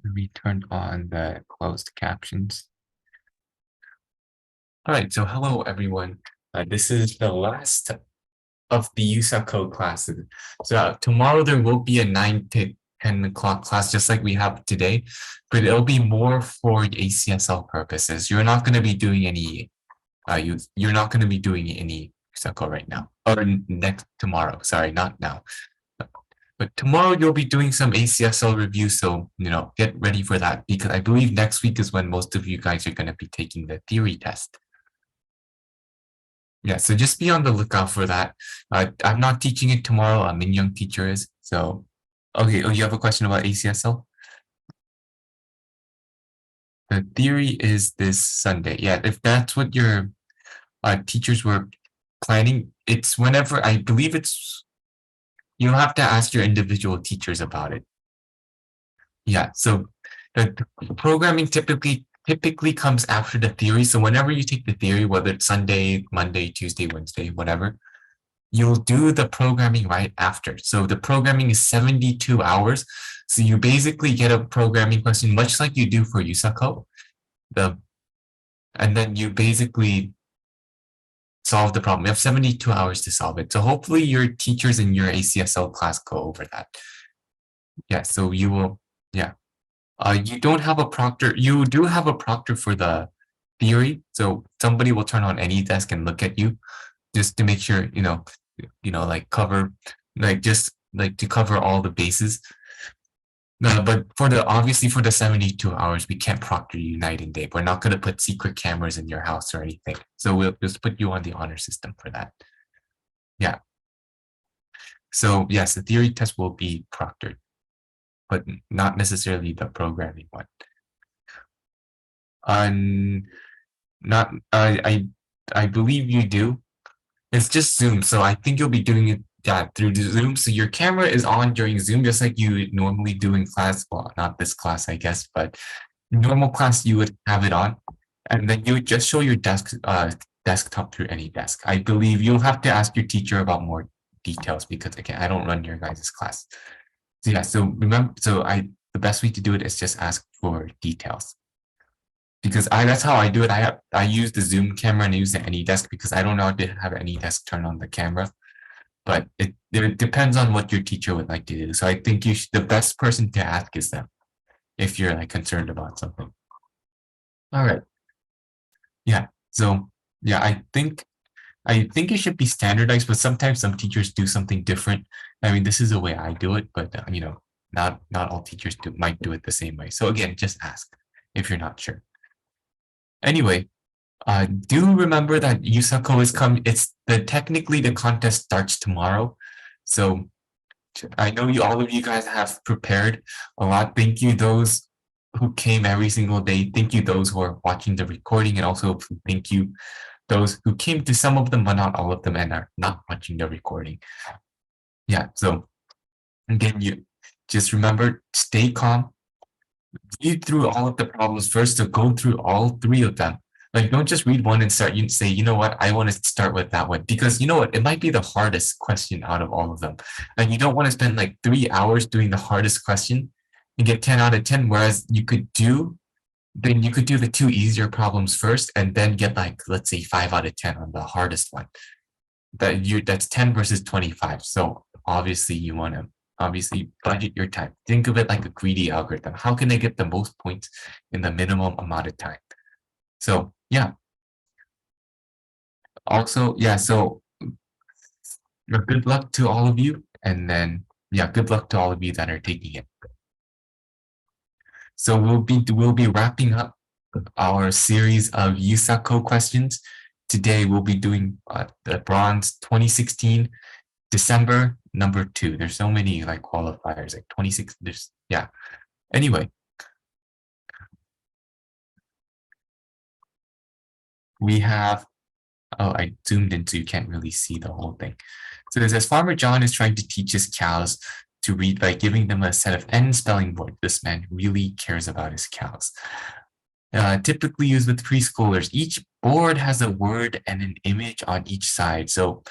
Let me turn on the closed captions. All right, so hello everyone. This is the last of the USACO classes. So tomorrow there will be a 9 to 10 o'clock class just like we have today, but it'll be more for ACSL purposes. You're not going to be doing any you're not going to be doing any USACO right now or next tomorrow. Sorry, not now. But tomorrow you'll be doing some ACSL review, so get ready for that because I believe next week is when most of you guys are going to be taking the theory test. Yeah, so just be on the lookout for that. I'm not teaching it tomorrow. Min Young teacher is. So, okay. Oh, you have a question about ACSL? The theory is this Sunday. Yeah, if that's what your teachers were planning, it's whenever I believe it's. You'll have to ask your individual teachers about it. Yeah, so the programming typically comes after the theory. So whenever you take the theory, whether it's Sunday, Monday, Tuesday, Wednesday, whatever, you'll do the programming right after. So the programming is 72 hours. So you basically get a programming question, much like you do for USACO. And then you basically solve the problem. You have 72 hours to solve it. So hopefully your teachers in your ACSL class go over that. Yeah, so you will, yeah. You don't have a proctor. You do have a proctor for the theory. So somebody will turn on any desk and look at you just to make sure, like cover, like just like to cover all the bases. But obviously for the 72 hours, we can't proctor you night and day. We're not going to put secret cameras in your house or anything. So we'll just put you on the honor system for that. Yeah. So yes, the theory test will be proctored, but not necessarily the programming one. Not I believe you do. It's just Zoom, so I think you'll be doing it through Zoom. So your camera is on during Zoom, just like you normally do in class. Well, not this class, I guess, but normal class you would have it on, and then you would just show your desktop through any desk. I believe you'll have to ask your teacher about more details because again, I don't run your guys' class. So yeah, so remember, the best way to do it is just ask for details because that's how I do it. I use the Zoom camera and I use the AnyDesk because I don't know how to have AnyDesk turn on the camera, but it depends on what your teacher would like to do. So I think the best person to ask is them if you're like concerned about something. All right. Yeah. So yeah, I think it should be standardized, but sometimes some teachers do something different. I mean, this is the way I do it, but not all teachers might do it the same way. So again, just ask if you're not sure. Anyway, do remember that USACO is coming. Technically the contest starts tomorrow. So I know all of you guys have prepared a lot. Thank you those who came every single day. Thank you those who are watching the recording, and also thank you those who came to some of them, but not all of them, and are not watching the recording. Yeah, so again, you just remember, stay calm, read through all of the problems first, so go through all three of them. Like, don't just read one and say, you know what, I want to start with that one. Because you know what, it might be the hardest question out of all of them. And you don't want to spend like 3 hours doing the hardest question and get 10 out of 10. Whereas you could do the two easier problems first and then get like, let's say 5 out of 10 on the hardest one. That's 10 versus 25. So obviously you want to budget your time. Think of it like a greedy algorithm. How can I get the most points in the minimum amount of time? So yeah. Also, yeah, so good luck to all of you. And then yeah, good luck to all of you that are taking it. So we'll be wrapping up our series of USACO questions. Today we'll be doing the bronze 2016 December number 2. There's so many like qualifiers, like 26. Yeah. Anyway, we have. Oh, I zoomed in so you can't really see the whole thing. So it says Farmer John is trying to teach his cows to read by giving them a set of N spelling boards. This man really cares about his cows. Typically used with preschoolers. Each board has a word and an image on each side. So,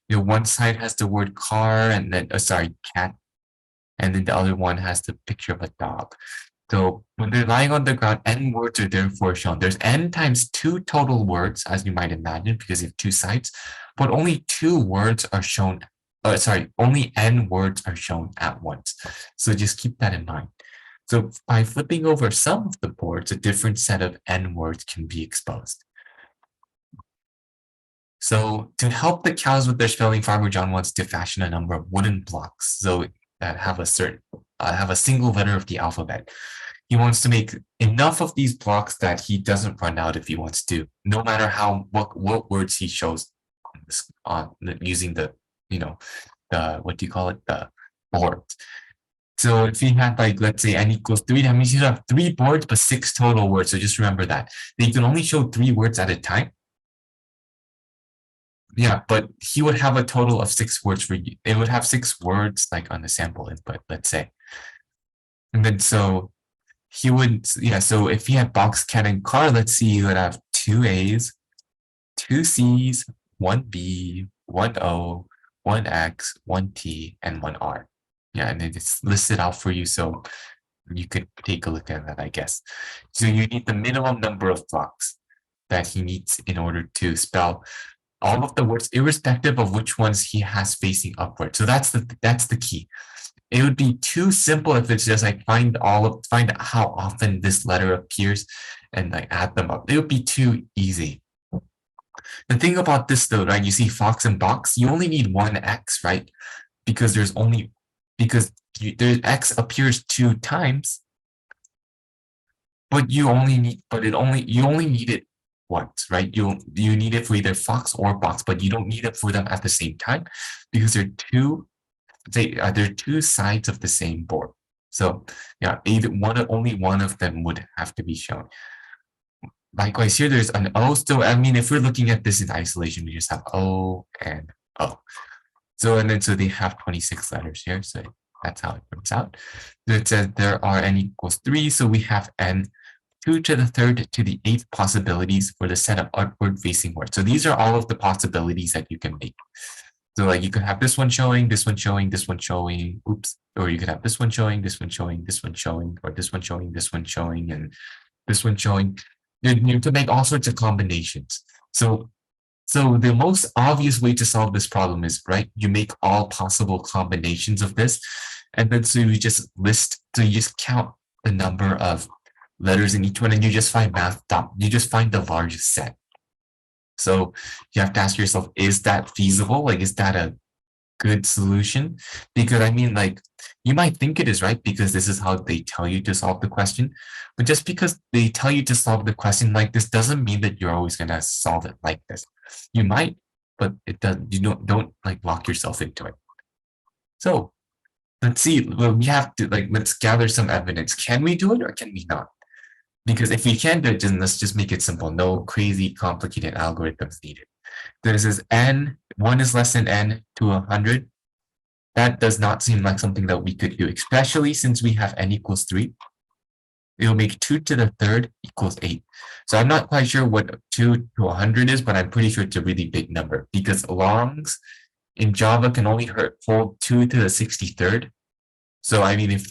one side has the word car and then, cat, and then the other one has the picture of a dog. So when they're lying on the ground, n words are therefore shown. There's n times two total words, as you might imagine, because you have two sides, but only two words are shown. Only n words are shown at once. So just keep that in mind. So by flipping over some of the boards, a different set of n words can be exposed. So to help the cows with their spelling, Farmer John wants to fashion a number of wooden blocks so that have a single letter of the alphabet. He wants to make enough of these blocks that he doesn't run out if he wants to, no matter what words he shows on using the what do you call it, the board. So if he had like, let's say n equals 3, that means you have 3 boards but 6 total words. So just remember that they can only show 3 words at a time. Yeah, but he would have a total of 6 words for you. It would have 6 words like on the sample input, let's say. And then so he would, yeah, so if he had box, cat, and car, let's see, he would have 2 A's, 2 C's, 1 B, 1 O, 1 X, 1 T, and 1 R. Yeah, and it's listed out for you, so you could take a look at that, I guess. So you need the minimum number of blocks that he needs in order to spell all of the words, irrespective of which ones he has facing upward. So that's the key. It would be too simple if it's just like find how often this letter appears and like add them up. It would be too easy. The thing about this though, right? You see fox and box, you only need one X, right? Because there's X appears 2 times, but you only need it once, right? You need it for either fox or box, but you don't need it for them at the same time because they're two sides of the same board. So yeah, only one of them would have to be shown. Likewise, here there's an O. So I mean, if we're looking at this in isolation, we just have O and O. So so they have 26 letters here. So that's how it works out. So it says there are n equals 3. So we have n 2 to the 3rd to the 8th possibilities for the set of upward facing words. So these are all of the possibilities that you can make. So like you could have this one showing, this one showing, this one showing, oops, or you could have this one showing, this one showing, this one showing, or this one showing, this one showing, and this one showing. You can make all sorts of combinations. So the most obvious way to solve this problem is, right, you make all possible combinations of this. And then so you just count the number of letters in each one and you just find the largest set. So you have to ask yourself, is that feasible? Like, is that a good solution? Because I mean, like, you might think it is, right? Because this is how they tell you to solve the question. But just because they tell you to solve the question like this doesn't mean that you're always gonna solve it like this. You might, but it doesn't. You don't like lock yourself into it. So let's see. Well, we have to let's gather some evidence. Can we do it or can we not? Because if we can do it, then let's just make it simple. No crazy complicated algorithms needed. This is n, 1 is less than n to 100. That does not seem like something that we could do, especially since we have n equals 3. It'll make 2 to the 3rd equals 8. So I'm not quite sure what 2 to 100 is, but I'm pretty sure it's a really big number because longs in Java can only hold 2 to the 63rd. So I mean,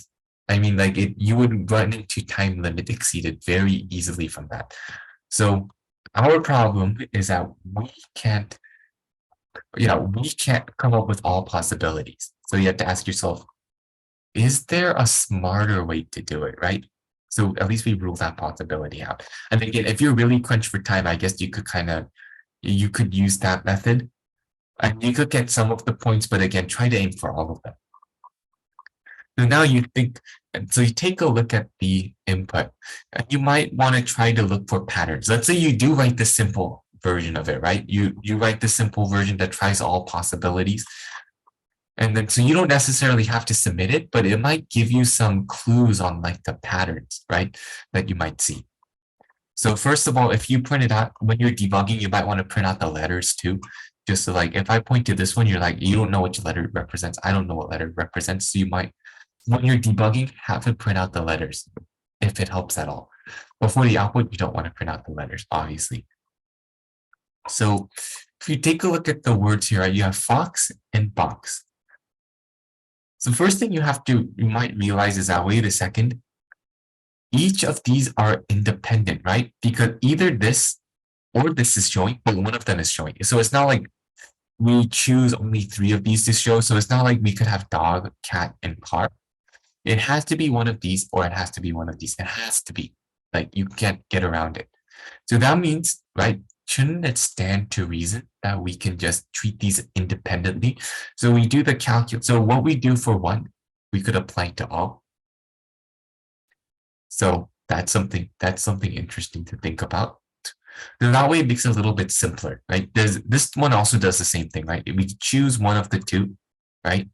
you would run into time limit exceeded very easily from that. So our problem is that we can't come up with all possibilities. So you have to ask yourself, is there a smarter way to do it, right? So at least we rule that possibility out. And again, if you're really crunched for time, I guess you could use that method and you could get some of the points, but again, try to aim for all of them. So now you take a look at the input and you might want to try to look for patterns. Let's say you do write the simple version of it, right? You write the simple version that tries all possibilities. And then, so you don't necessarily have to submit it, but it might give you some clues on like the patterns, right? That you might see. So first of all, if you print it out, when you're debugging, you might want to print out the letters too. Just so like, if I point to this one, you're like, you don't know which letter it represents. I don't know what letter it represents. So you might, when you're debugging, have it print out the letters if it helps at all. But for the output, you don't want to print out the letters, obviously. So if you take a look at the words here, right, you have fox and box. So first thing you might realize is that, wait a second, each of these are independent, right? Because either this or this is showing, but one of them is showing. So it's not like we choose only three of these to show. So it's not like we could have dog, cat, and car. It has to be one of these, or it has to be one of these. It has to be. Like you can't get around it. So that means, right? Shouldn't it stand to reason that we can just treat these independently? So we do the calculus. So what we do for one, we could apply to all. So that's something interesting to think about. Then that way it makes it a little bit simpler, right? This one also does the same thing, right? We choose one of the two, right?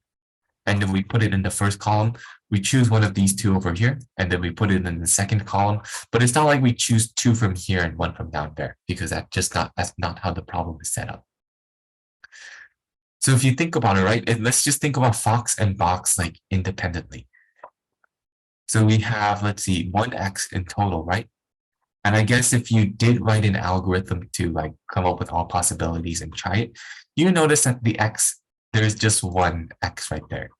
And then we put it in the first column. We choose one of these two over here, and then we put it in the second column. But it's not like we choose two from here and one from down there, because that's not how the problem is set up. So if you think about it, right, and let's just think about Fox and Box like independently. So we have, let's see, 1x in total, right? And I guess if you did write an algorithm to like come up with all possibilities and try it, you notice that the x, there's just one x right there.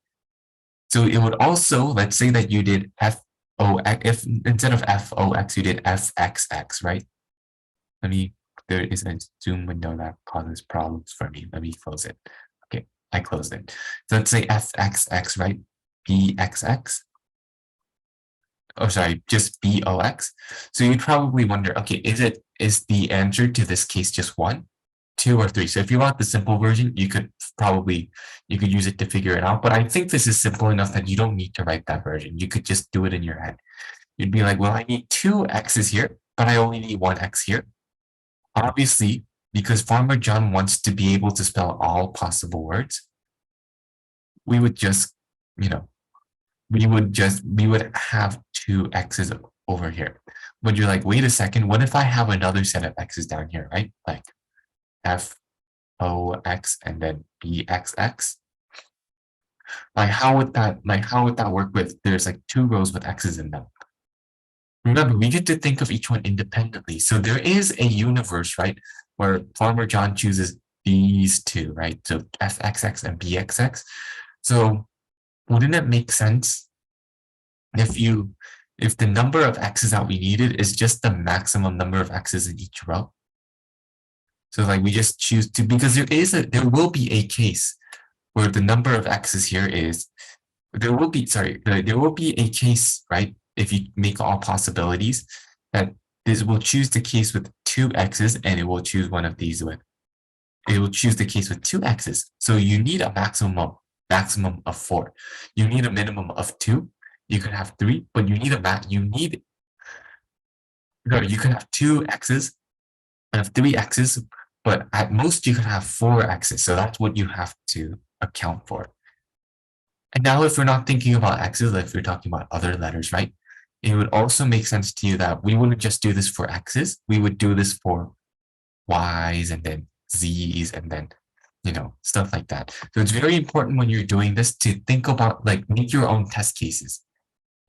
So it would also, let's say that you did f(o)x, if instead of f(o)x, you did f(x)x, right? There is a Zoom window that causes problems for me. Let me close it. Okay, I closed it. So let's say f(x)x, right? bxx. Oh, sorry, just box. So you'd probably wonder, okay, is the answer to this case just one, two, or three? So if you want the simple version, you could use it to figure it out. But I think this is simple enough that you don't need to write that version. You could just do it in your head. You'd be like, well, I need two x's here, but I only need one x here. Obviously, because Farmer John wants to be able to spell all possible words, we would just, you know, we would have two x's over here. But you're like, wait a second, what if I have another set of x's down here, right? Like f(o)x and then bxx. How would that work with there's like two rows with x's in them? Remember, we get to think of each one independently. So there is a universe, right, where Farmer John chooses these two, right? So fxx and bxx. So wouldn't it make sense if the number of x's that we needed is just the maximum number of x's in each row? So like we just choose to, because there will be a case where the number of x's here is, there will be a case, right? If you make all possibilities, that this will choose the case with two x's and it will choose one of these it will choose the case with two x's. So you need a maximum of 4. You need a minimum of 2. You could have 3, but you can have 2 x's and have 3 x's, but at most you can have 4 x's. So that's what you have to account for. And now if we're not thinking about x's, if we're talking about other letters, right? It would also make sense to you that we wouldn't just do this for x's. We would do this for y's and then z's and then, stuff like that. So it's very important when you're doing this to think about, like, make your own test cases.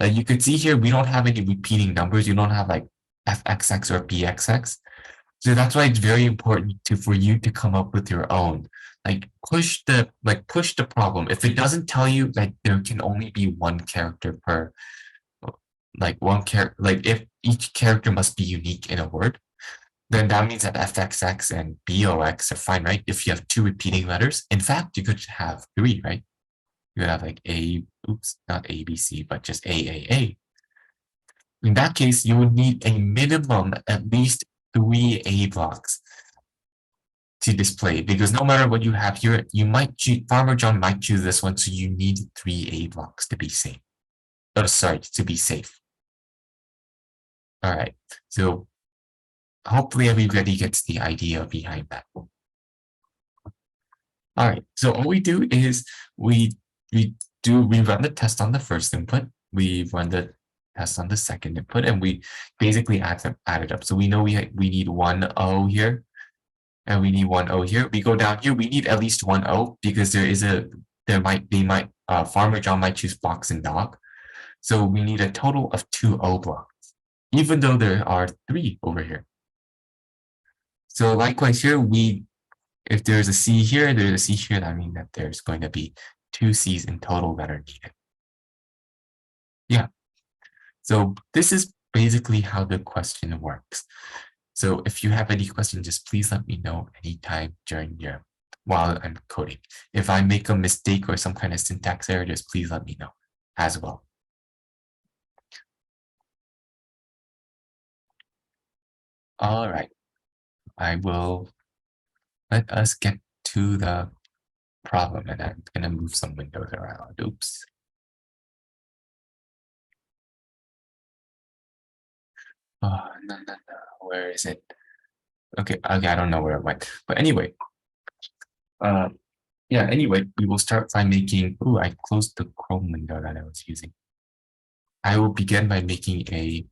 Like you could see here, we don't have any repeating numbers. You don't have like fxx or bxx. So that's why it's very important for you to come up with your own. Push the problem. If it doesn't tell you that there can only be one character per, if each character must be unique in a word, then that means that fxx and box are fine, right? If you have 2 repeating letters, in fact, you could have 3, right? You could have like not ABC, but just AAA. In that case, you would need a minimum at least 3 A blocks to display, because no matter what you have here, Farmer John might choose this one, so you need 3 A blocks to be safe. Oh, sorry, to be safe. All right, so hopefully everybody gets the idea behind that. All right, so all we do is we run the test on the first input, we run the test on the second input, and we basically add it up. So we know we need 1 O here, and we need 1 O here. We go down here, we need at least 1 O, because Farmer John might choose box and dog. So we need a total of 2 O blocks, even though there are 3 over here. So likewise here, if there's a C here, there's a C here, that means that there's going to be 2 C's in total that are needed. Yeah. So this is basically how the question works. So if you have any questions, just please let me know anytime while I'm coding. If I make a mistake or some kind of syntax error, just please let me know as well. All right, I will let us get to the problem, and I'm gonna move some windows around. Oops. Oh, no, no, no. Where is it? Okay, I don't know where it went. But anyway, uh, yeah, anyway, we will start by making, I closed the Chrome window that I was using. I will begin by making a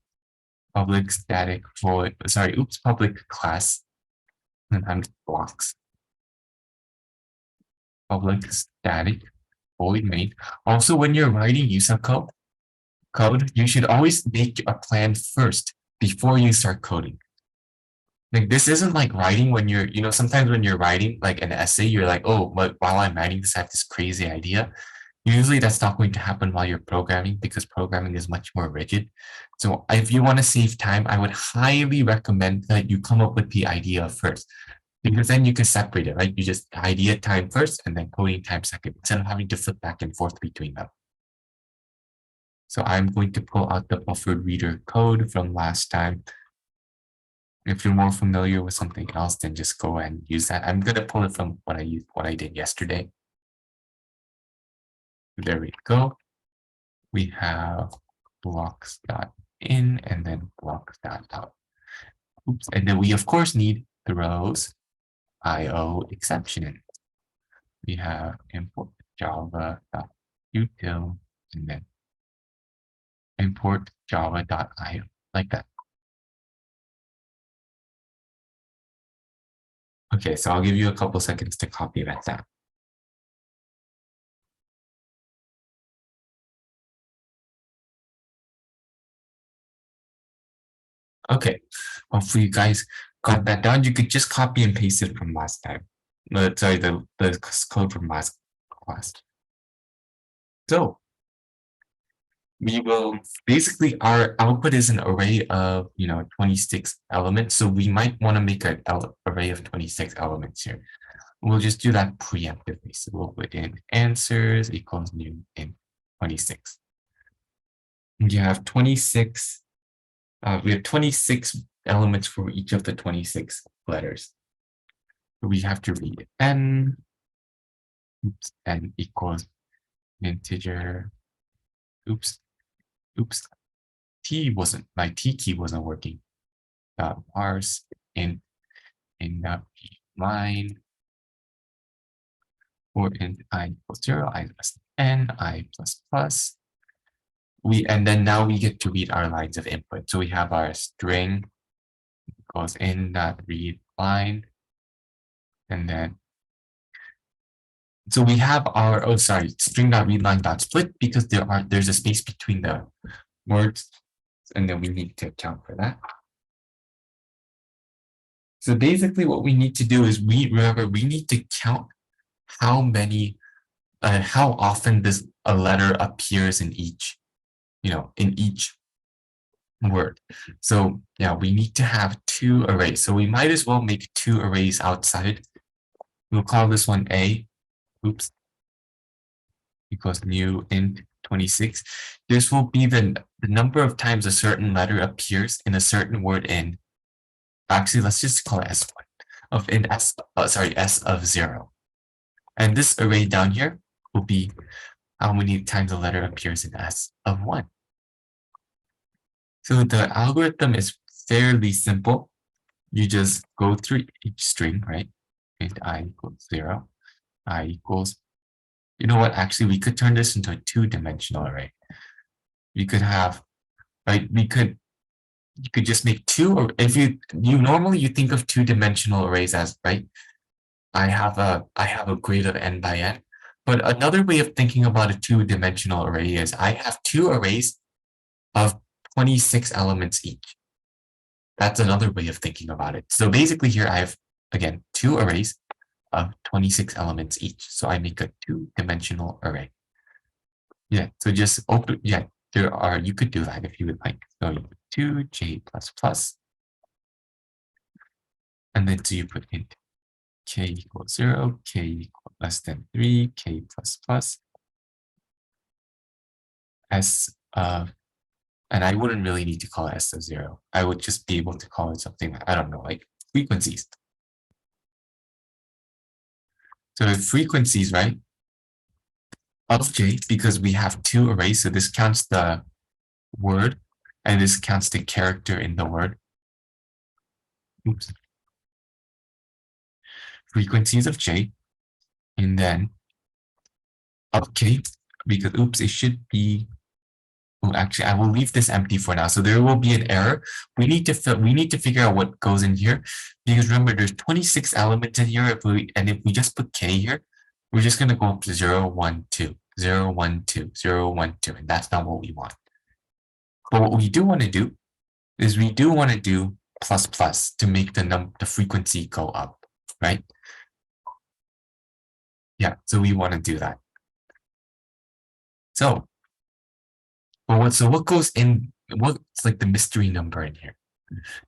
public static void, public class, and I'm blocks, public static void main. Also, when you're writing USACO code, you should always make a plan first before you start coding. Like this isn't like writing when sometimes when you're writing like an essay, you're like, oh, but while I'm writing this, I have this crazy idea. Usually that's not going to happen while you're programming because programming is much more rigid. So if you want to save time, I would highly recommend that you come up with the idea first because then you can separate it, right? You just idea time first and then coding time second instead of having to flip back and forth between them. So I'm going to pull out the buffered reader code from last time. If you're more familiar with something else, then just go and use that. I'm gonna pull it from what I did yesterday. There we go. We have blocks.in and then blocks.out. Oops. And then we of course need throws IO exception. We have import java.util and then import java.io like that. Okay, so I'll give you a couple seconds to copy that down. Okay, hopefully you guys got that down. You could just copy and paste it from last time. Sorry, the code from last class. So we will basically our output is an array of 26 elements. So we might want to make an array of 26 elements here. We'll just do that preemptively. So we'll put in answers equals new in 26. And you have 26. We have 26 elements for each of the 26 letters. So we have to read n. Oops, n equals integer. Oops. My T key wasn't working. Parse in the line or in I equals 0, I plus n, I plus plus. And then now we get to read our lines of input. So we have our string equals in that read line. And then so we have our string.readline.split because there's a space between the words, and then we need to account for that. So basically what we need to do is we need to count how often a letter appears in each word. So yeah, we need to have two arrays. So we might as well make two arrays outside. We'll call this one A, equals new int 26. This will be the number of times a certain letter appears in a certain word in. Actually, let's just call it S1 S of 0. And this array down here will be how many times a letter appears in S of 1. So the algorithm is fairly simple. You just go through each string, right? Int I equals 0, I equals, you know what, actually we could turn this into a two-dimensional array. You could have, right, you could just make two, or if you normally you think of two-dimensional arrays as, right, I have a grid of n by n. But another way of thinking about a two-dimensional array is I have two arrays of 26 elements each. That's another way of thinking about it. So basically here I have, again, two arrays of 26 elements each. So I make a two-dimensional array. Yeah, so just you could do that if you would like. So you put 2 j plus plus, and then so you put int k equals 0, k equals less than 3, k plus plus, s of, and I wouldn't really need to call it s of 0. I would just be able to call it something, I don't know, like frequencies. So the frequencies, right, of j, because we have two arrays, so this counts the word, and this counts the character in the word. Oops. Frequencies of j, and then of k, because oops, it should be. Oh, actually, I will leave this empty for now. So there will be an error. We need to figure out what goes in here, because remember, there's 26 elements in here. If we just put k here, we're just gonna go up to 0, 1, 2, 0, 1, 2, 0, 1, 2, and that's not what we want. But what we do want to do is we do want to do plus plus to make the frequency go up, right? Yeah, so we want to do that. So, what goes in? What's like the mystery number in here?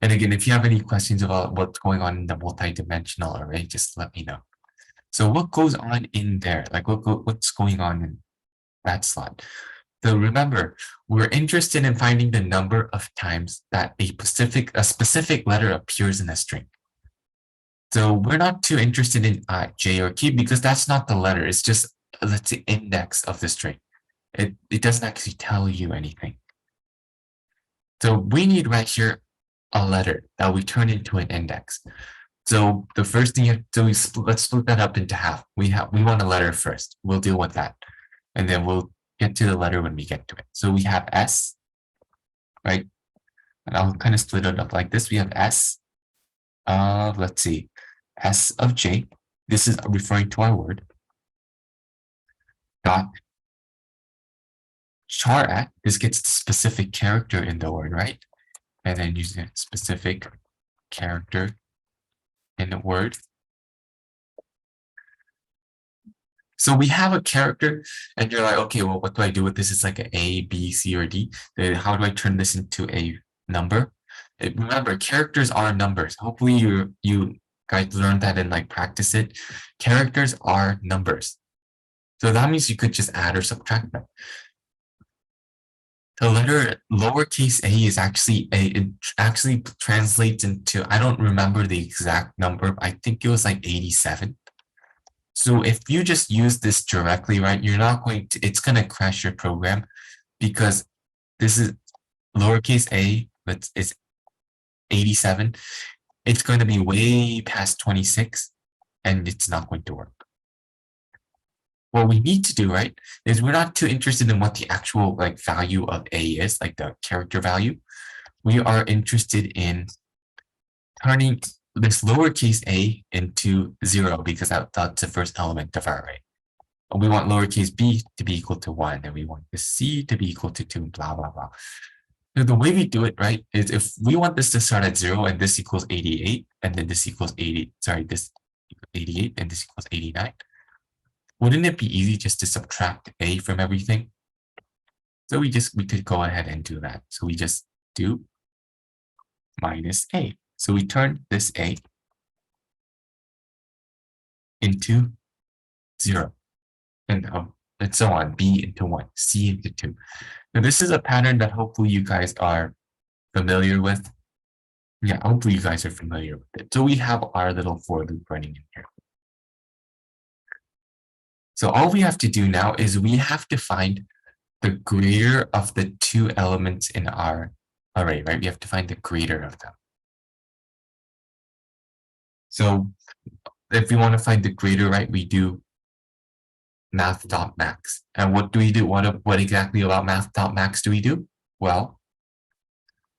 And again, if you have any questions about what's going on in the multi-dimensional array, just let me know. So what goes on in there? Like what's going on in that slot? So remember, we're interested in finding the number of times that a specific letter appears in a string. So we're not too interested in J or K because that's not the letter. It's just, let's say, index of the string. It doesn't actually tell you anything. So we need right here a letter that we turn into an index. So the first thing, let's split that up into half. We want a letter first. We'll deal with that, and then we'll get to the letter when we get to it. So we have S, right? And I'll kind of split it up like this. We have S. Let's see, S of J. This is referring to our word. Dot char at. This gets the specific character in the word, right? And then using a specific character in the word. So we have a character, and you're like, okay, well, what do I do with this? It's like an A, B, C, or D. Then how do I turn this into a number? Remember, characters are numbers. Hopefully, you guys learned that and like practice it. Characters are numbers, so that means you could just add or subtract them. The letter lowercase a is actually it actually translates into, I don't remember the exact number. I think it was like 87. So if you just use this directly, right, you're not going to, it's going to crash your program because this is lowercase a, but it's 87. It's going to be way past 26 and it's not going to work. What we need to do, right, is we're not too interested in what the actual like value of a is, like the character value. We are interested in turning this lowercase a into 0 because that's the first element of our array. We want lowercase b to be equal to 1, and we want the c to be equal to 2, blah, blah, blah. So the way we do it, right, is if we want this to start at 0 and this equals 88, and then this equals 80, sorry, this 88 and this equals 89, wouldn't it be easy just to subtract a from everything? So we could go ahead and do that. So we just do minus a. So we turn this a into 0, and so on, b into 1, c into 2. Now this is a pattern that hopefully you guys are familiar with. Yeah, hopefully you guys are familiar with it. So we have our little for loop running in here. So all we have to do now is we have to find the greater of the two elements in our array, right? We have to find the greater of them. So if we want to find the greater, right, we do math.max. And what do we do? What exactly about math.max do we do? Well,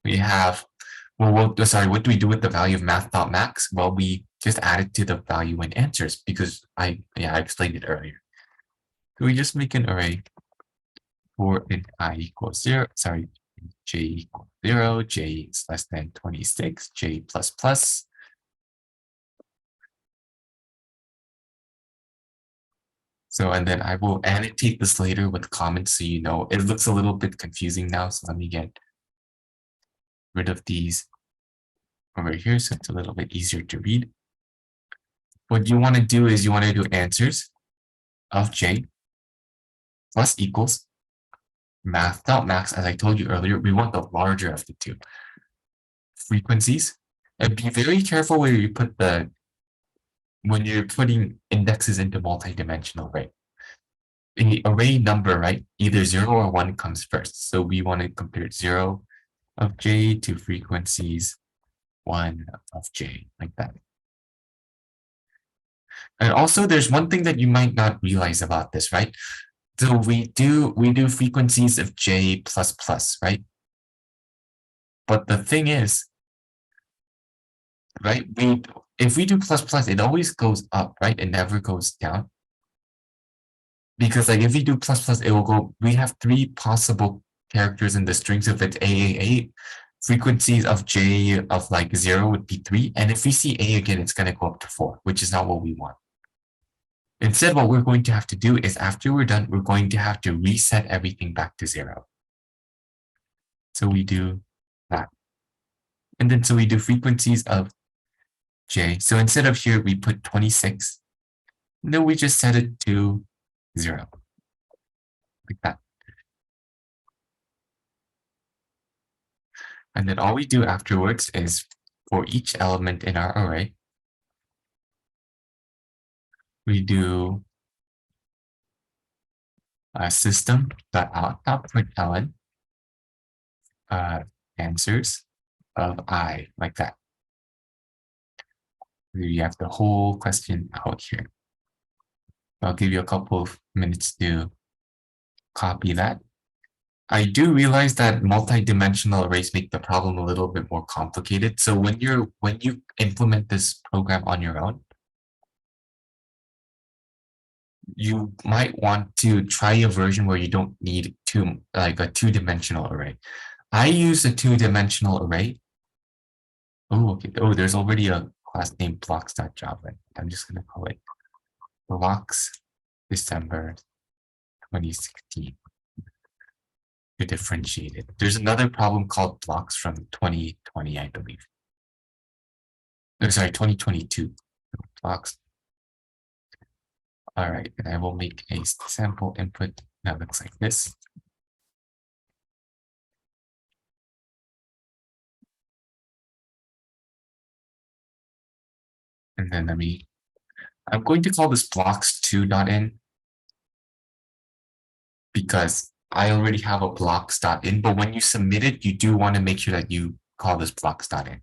we have, sorry, what do we do with the value of math.max? Well, we just add it to the value in answers because I explained it earlier. So we just make an array for int I equals 0, sorry, j equals 0, j is less than 26, j plus plus. So, and then I will annotate this later with comments so you know. It looks a little bit confusing now, so let me get rid of these over here so it's a little bit easier to read. What you want to do is you want to do answers of j plus equals math.max. As I told you earlier, we want the larger of the two frequencies. And be very careful where you put when you're putting indexes into multi-dimensional array. In the array number, right, either 0 or 1 comes first. So we want to compare 0 of j to frequencies 1 of j, like that. And also, there's one thing that you might not realize about this, right? So we do frequencies of j plus plus, right? But the thing is, right, if we do plus plus, it always goes up, right? It never goes down. Because like if we do plus plus, it will go, we have three possible characters in the string. So if it's A, frequencies of j of like 0 would be 3. And if we see A again, it's going to go up to 4, which is not what we want. Instead, what we're going to have to do is after we're done, we're going to have to reset everything back to 0. So we do that. And then so we do frequencies of j. So instead of here, we put 26. And then we just set it to 0. Like that. And then all we do afterwards is for each element in our array, we do system.out.println answers of I, like that. You have the whole question out here. I'll give you a couple of minutes to copy that. I do realize that multi-dimensional arrays make the problem a little bit more complicated. So when you implement this program on your own, you might want to try a version where you don't need a two-dimensional array. I use a two-dimensional array. Oh, okay. Oh, there's already a class named blocks.java. I'm just gonna call it blocks December 2016 to differentiate it. There's another problem called blocks from 2020, I believe. Oh, sorry, 2022 blocks. All right, and I will make a sample input that looks like this. And then I'm going to call this blocks2.in because I already have a blocks.in, but when you submit it, you do want to make sure that you call this blocks.in.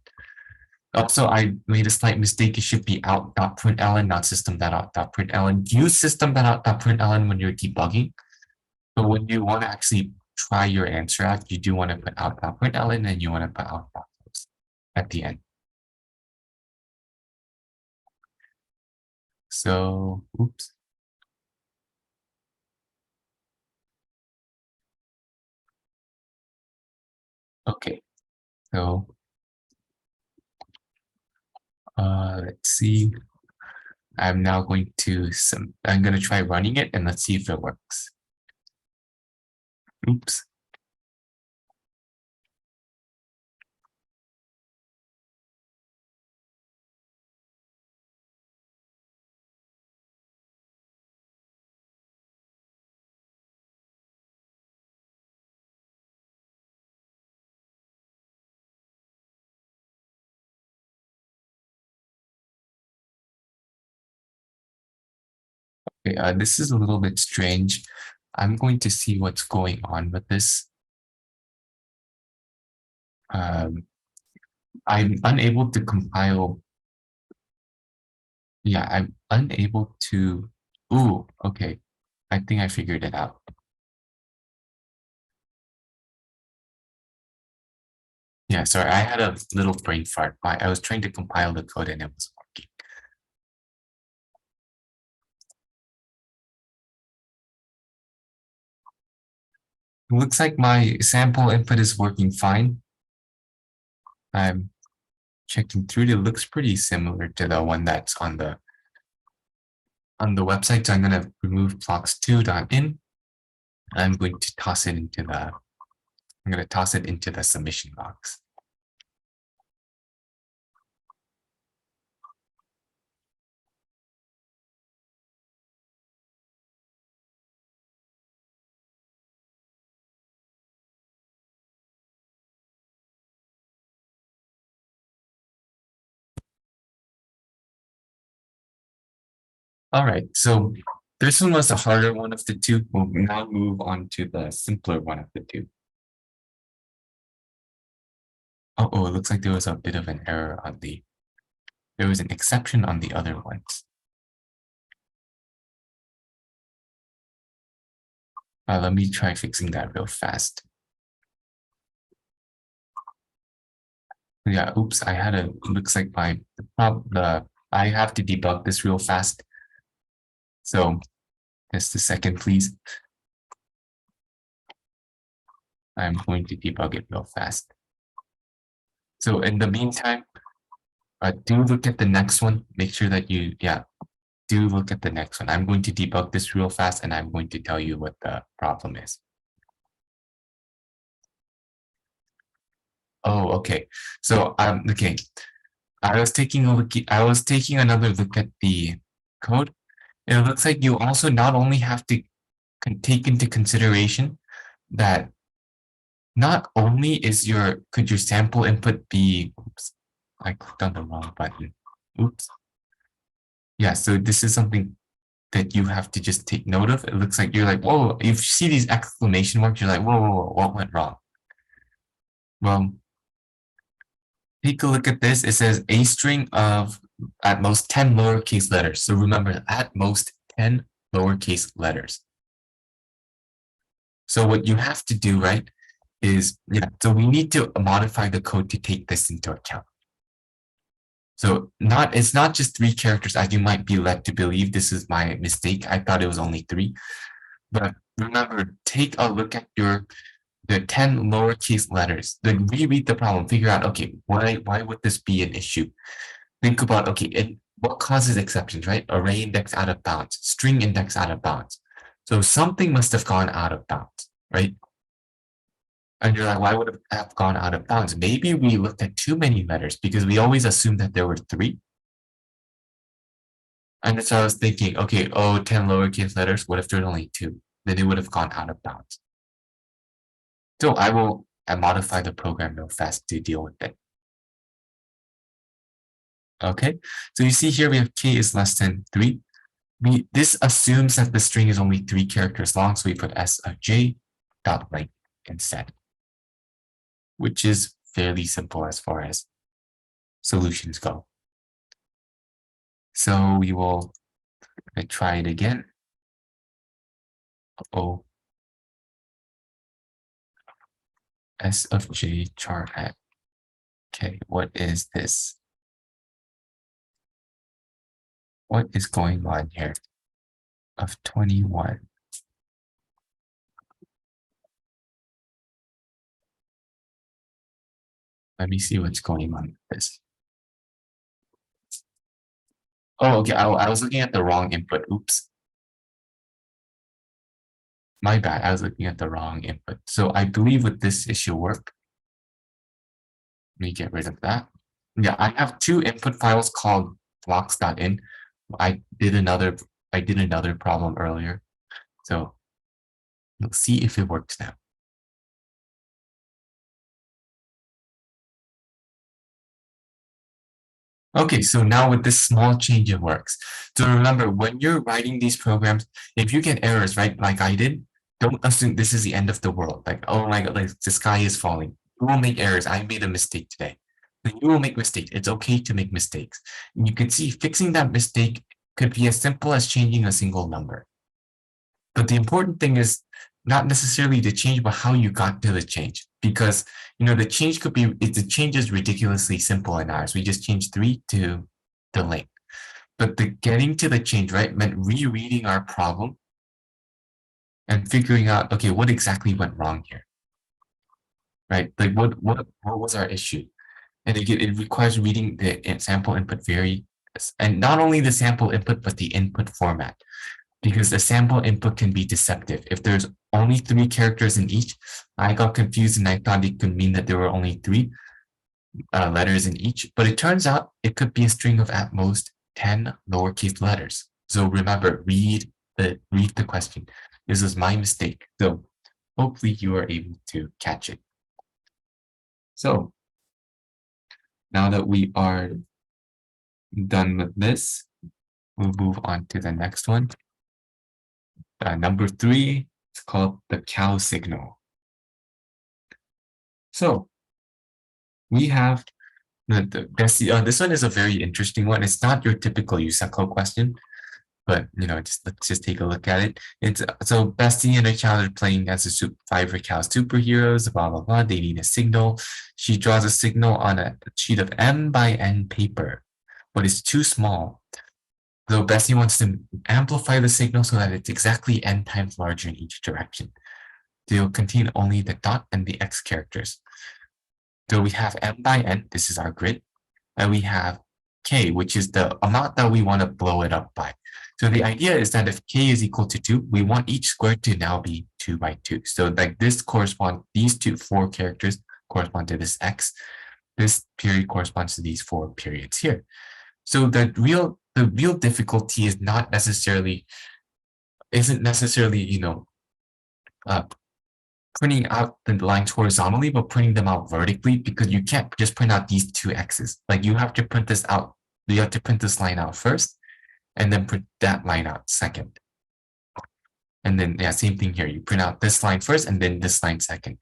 Also, I made a slight mistake. It should be out.println, not system.out.println. Use system.out.println when you're debugging. But when you want to actually try your answer out, you do want to put out.println and you want to put out.close at the end. So, oops. Okay, so let's see. I'm now going to try running it and let's see if it works. Oops. Okay, this is a little bit strange. I'm going to see what's going on with this. I'm unable to compile. Yeah, I'm unable to. Ooh, okay. I think I figured it out. Yeah, sorry, I had a little brain fart. I was trying to compile the code and it was working. It looks like my sample input is working fine. I'm checking through it. It looks pretty similar to the one that's on the on the website. So I'm going to remove blocks2.in. I'm going to toss it into the submission box. All right, so this one was the harder one of the two. We'll now move on to the simpler one of the two. Oh, it looks like there was a bit of an error on there was an exception on the other ones. Let me try fixing that real fast. Yeah, oops, looks like I have to debug this real fast. So just a second, please. I'm going to debug it real fast. So in the meantime, do look at the next one. Make sure that do look at the next one. I'm going to debug this real fast and I'm going to tell you what the problem is. Oh, okay. So okay. I was taking another look at the code. It looks like you also not only have to take into consideration that not only could your sample input be, oops, I clicked on the wrong button. Oops. Yeah, so this is something that you have to just take note of. It looks like you're like, whoa, if you see these exclamation marks, you're like, whoa, what went wrong? Well, take a look at this. It says a string of at most 10 lowercase letters. So remember, at most 10 lowercase letters. So what you have to do, right, so we need to modify the code to take this into account. So it's not just 3 characters as you might be led to believe. This is my mistake. I thought it was only 3. But remember, take a look at the 10 lowercase letters. Then reread the problem, figure out, okay, why would this be an issue? Think about, okay, what causes exceptions, right? Array index out of bounds, string index out of bounds. So something must have gone out of bounds, right? And you're like, why would it have gone out of bounds? Maybe we looked at too many letters because we always assumed that there were 3. And so I was thinking, okay, 10 lowercase letters. What if there's only 2? Then it would have gone out of bounds. So I will modify the program real fast to deal with it. Okay, so you see here we have k is less than 3. This assumes that the string is only 3 characters long, so we put s of j dot length instead, which is fairly simple as far as solutions go. So we will try it again. S of j char at k. What is this? What is going on here? Of 21. Let me see what's going on with this. Oh, okay. I was looking at the wrong input. Oops. My bad. I was looking at the wrong input. So I believe with this issue work. Let me get rid of that. Yeah, I have 2 input files called blocks.in. I did another problem earlier. So we'll see if it works now. Okay, so now with this small change, it works. So remember, when you're writing these programs, if you get errors, right, like I did, don't assume this is the end of the world. Like, oh my God, like the sky is falling. You will make errors. I made a mistake today. You will make mistakes. It's okay to make mistakes. And you can see fixing that mistake could be as simple as changing a single number. But the important thing is not necessarily the change, but how you got to the change. Because the change the change is ridiculously simple in ours. We just changed 3 to the length. But the getting to the change, right, meant rereading our problem and figuring out, okay, what exactly went wrong here, right? Like what was our issue? And again, it requires reading the sample input very and not only the sample input, but the input format, because the sample input can be deceptive. If there's only 3 characters in each, I got confused and I thought it could mean that there were only 3 letters in each, but it turns out it could be a string of at most 10 lowercase letters. So remember, read the question. This was my mistake. So hopefully you are able to catch it. So now that we are done with this, we'll move on to the next one. Number 3, it's called the cow signal. So we have this one is a very interesting one. It's not your typical USACO question, but let's just take a look at it. It's so Bestie and her child are playing as a 5 cow superheroes, blah blah blah. They need a signal. She draws a signal on a sheet of M by N paper, but it's too small. So Bessie wants to amplify the signal so that it's exactly N times larger in each direction. They'll contain only the dot and the X characters. So we have M by N, this is our grid, and we have K, which is the amount that we want to blow it up by. So the idea is that if K is equal to 2, we want each square to now be 2 by 2. So like these 4 characters correspond to this X. This period corresponds to these 4 periods here. So the real difficulty is not necessarily, printing out the lines horizontally, but printing them out vertically, because you can't just print out these 2 X's. Like you have to print this out. You have to print this line out first, and then print that line out second. And then, yeah, same thing here. You print out this line first, and then this line second.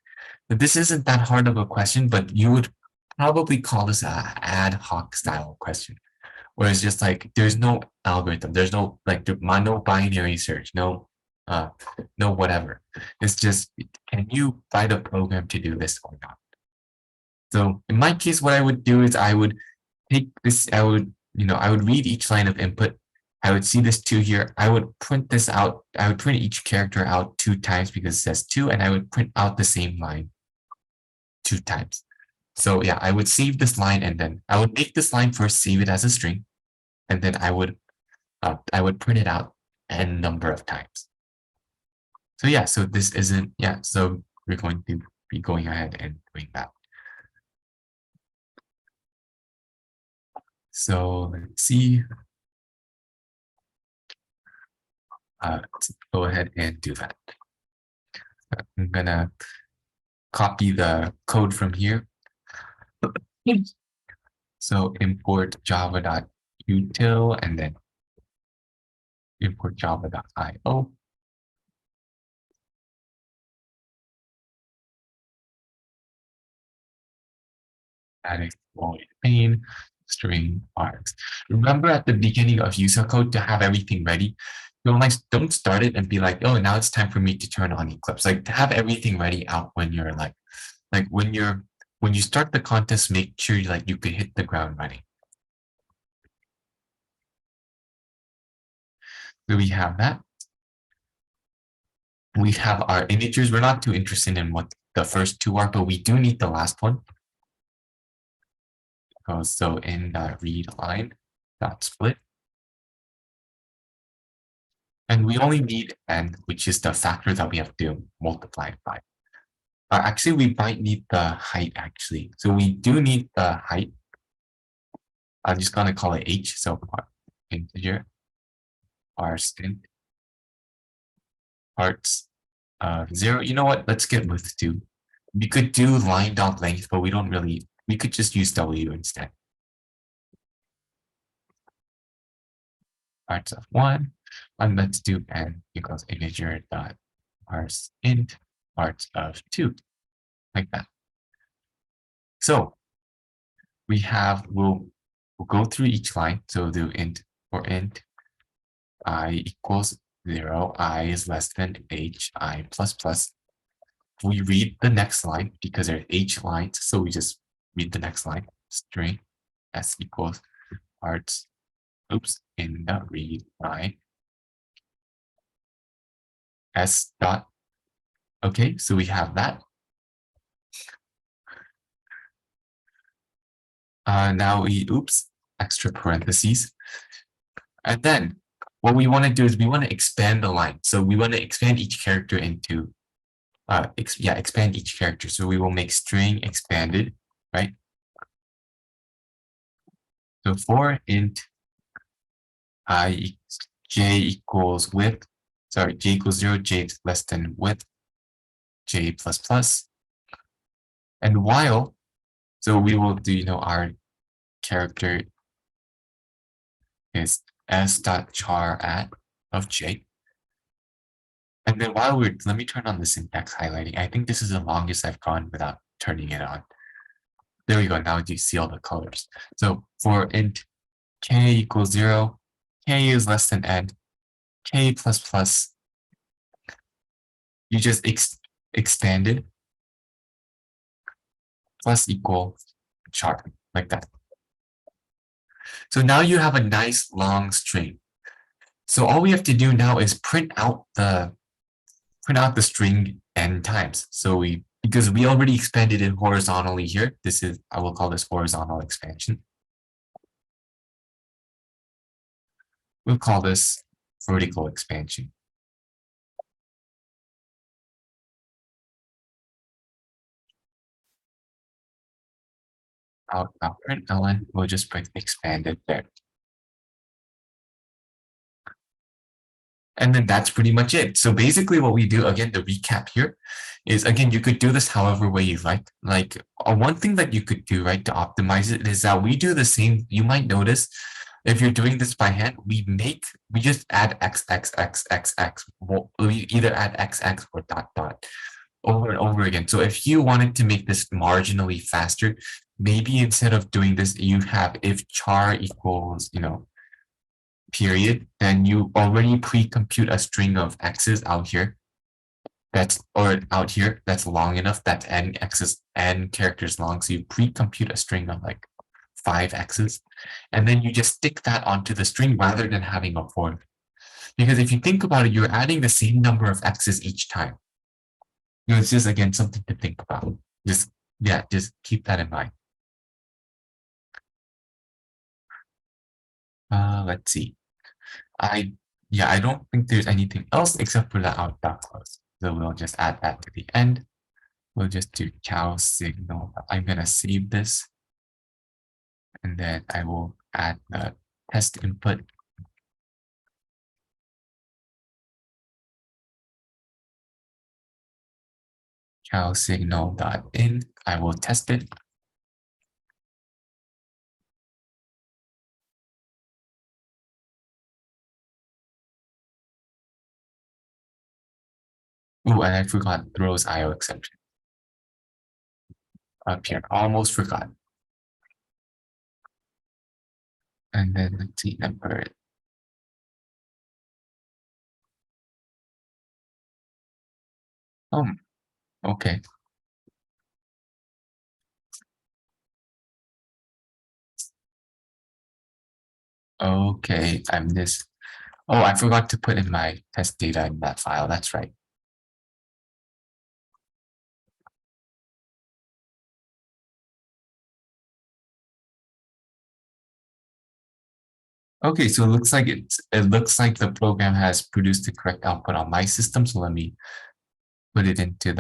But this isn't that hard of a question, but you would probably call this an ad hoc style question, where it's just like there's no algorithm, there's no no binary search, no whatever. It's just, can you write a program to do this or not? So in my case, what I would do is I would take this, I would read each line of input. I would see this 2 here. I would print this out. I would print each character out 2 times because it says 2, and I would print out the same line 2 times. So yeah, I would save this line, and then I would make this line first, save it as a string, and then I would print it out n number of times. So yeah, so this isn't, yeah, so we're going to be going ahead and doing that. So let's see. Let's go ahead and do that. I'm gonna copy the code from here. So import java.util and then import java.io. Static void main string args. Remember at the beginning of USACO to have everything ready. Don't start it and be like, oh, now it's time for me to turn on Eclipse. Like, to have everything ready out when you're when you start the contest, make sure you could hit the ground running. So we have that. We have our integers. We're not too interested in what the first 2 are, but we do need the last one. So in the read line dot split, and we only need n, which is the factor that we have to multiply it by. Actually, we might need the height actually. So we do need the height. I'm just gonna call it h. So integer parseInt parts 0. You know what? Let's get width 2. We could do line.length, but we don't really. We could just use w instead. Parts of 1, and let's do n equals integer dot parseInt parts of 2, like that. So we have, we'll go through each line. So do int for int I equals 0, I is less than h, I plus plus. We read the next line because there are h lines, so we just read the next line. String s equals parts, in the read line s dot. Okay, so we have that. Now we extra parentheses. And then what we want to do is we want to expand the line. So we want to expand each character into, expand each character. So we will make string expanded, right? So for int j equals width, sorry, j equals 0, j is less than width, j plus plus. And while, so we will do, our character is s.char at of j. And then let me turn on the syntax highlighting. I think this is the longest I've gone without turning it on. There we go. Now you see all the colors. So for int k equals 0, k is less than n, k plus plus, you just expanded plus equal char, like that. So now you have a nice long string. So all we have to do now is print out the string n times. So because we already expanded it horizontally here, I will call this horizontal expansion. We'll call this vertical expansion. I'll print ln, we'll just print expanded there. And then that's pretty much it. So basically what we do, again, the recap here is, again, you could do this however way you like. Like one thing that you could do, right, to optimize it is that we do the same. You might notice if you're doing this by hand, we just add x, x, x, x, x. We either add x, x or dot, dot over and over again. So if you wanted to make this marginally faster, maybe instead of doing this, you have if char equals, period, then you already pre-compute a string of x's out here. That's long enough. That's n characters long. So you pre-compute a string of like 5 x's, and then you just stick that onto the string rather than having a for. Because if you think about it, you're adding the same number of x's each time. It's just, again, something to think about. Just keep that in mind. Let's see. I don't think there's anything else except for the out.close. So we'll just add that to the end. We'll just do cow signal. I'm gonna save this, and then I will add the test input. Cow signal.in. I will test it. Oh, and I forgot throws IO exception up here. Almost forgot. And then let's see number. Oh, okay. Okay, I missed. Oh, I forgot to put in my test data in that file. That's right. Okay, so it looks like the program has produced the correct output on my system. So let me put it into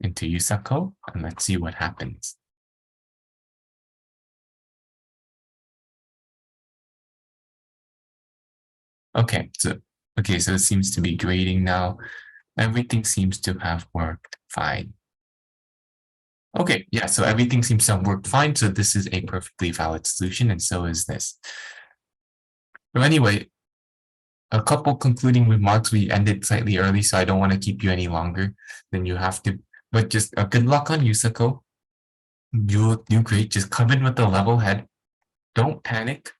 USACO and let's see what happens. Okay, so it seems to be grading now. Everything seems to have worked fine. Okay, yeah, so everything seems to have worked fine. So this is a perfectly valid solution, and so is this. So anyway, a couple concluding remarks. We ended slightly early, so I don't want to keep you any longer than you have to. But just good luck on USACO. You'll do great. Just come in with a level head. Don't panic.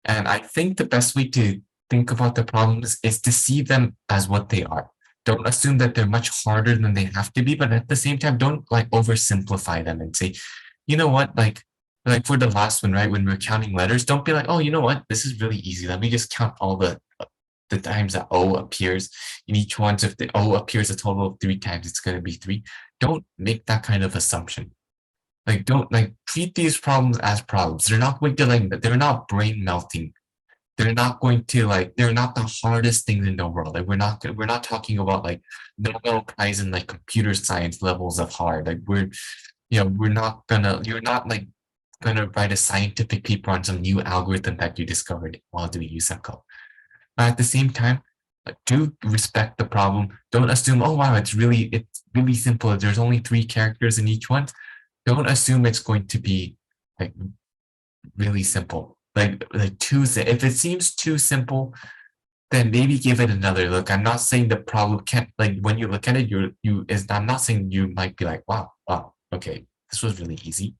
And I think the best way to think about the problems is to see them as what they are. Don't assume that they're much harder than they have to be, but at the same time, don't like oversimplify them and say, you know what, like for the last one, right? When we're counting letters, don't be like, oh, you know what, this is really easy. Let me just count all the times that O appears in each one. So if the O appears a total of 3 times, it's going to be 3. Don't make that kind of assumption. Like don't like treat these problems as problems. They're not going to like they're not brain melting. They're not going to like they're not the hardest things in the world. Like we're not talking about like Nobel Prize in like computer science levels of hard. Like we're not gonna you're not like gonna write a scientific paper on some new algorithm that you discovered while doing USACO. But at the same time, like, do respect the problem. Don't assume, oh wow, it's really simple. There's only three characters in each one. Don't assume it's going to be like really simple. Like if it seems too simple, then maybe give it another look. I'm not saying the problem can't like when you look at it, I'm not saying you might be like, wow, okay, this was really easy.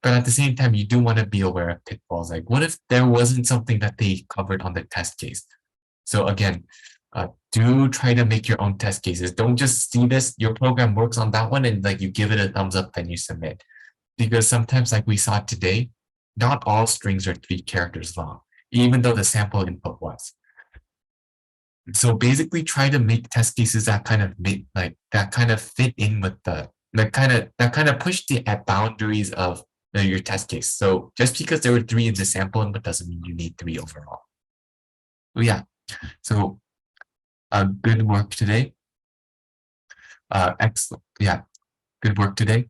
But at the same time, you do want to be aware of pitfalls. Like, what if there wasn't something that they covered on the test case? So again, do try to make your own test cases. Don't just see this, your program works on that one and like you give it a thumbs up, then you submit. Because sometimes like we saw today, not all strings are 3 characters long, even though the sample input was. So basically try to make test cases that kind of make like that kind of fit in with that kind of push the at boundaries of your test case. So just because there were 3 in the sample input doesn't mean you need 3 overall. So yeah, so good work today. Excellent. Yeah, good work today.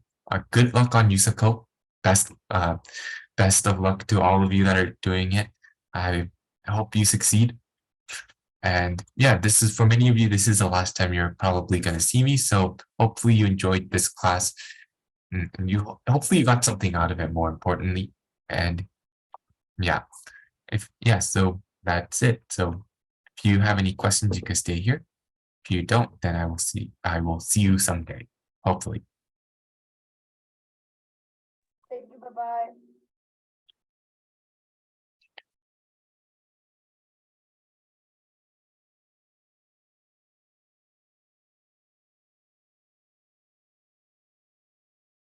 Good luck on USACO. Best of luck to all of you that are doing it. I hope you succeed. And yeah, this is for many of you, this is the last time you're probably going to see me. So hopefully you enjoyed this class and you hopefully you got something out of it more importantly. And yeah, so that's it. So if you have any questions, you can stay here. If you don't, then I will see you someday, hopefully. Thank you. Bye bye.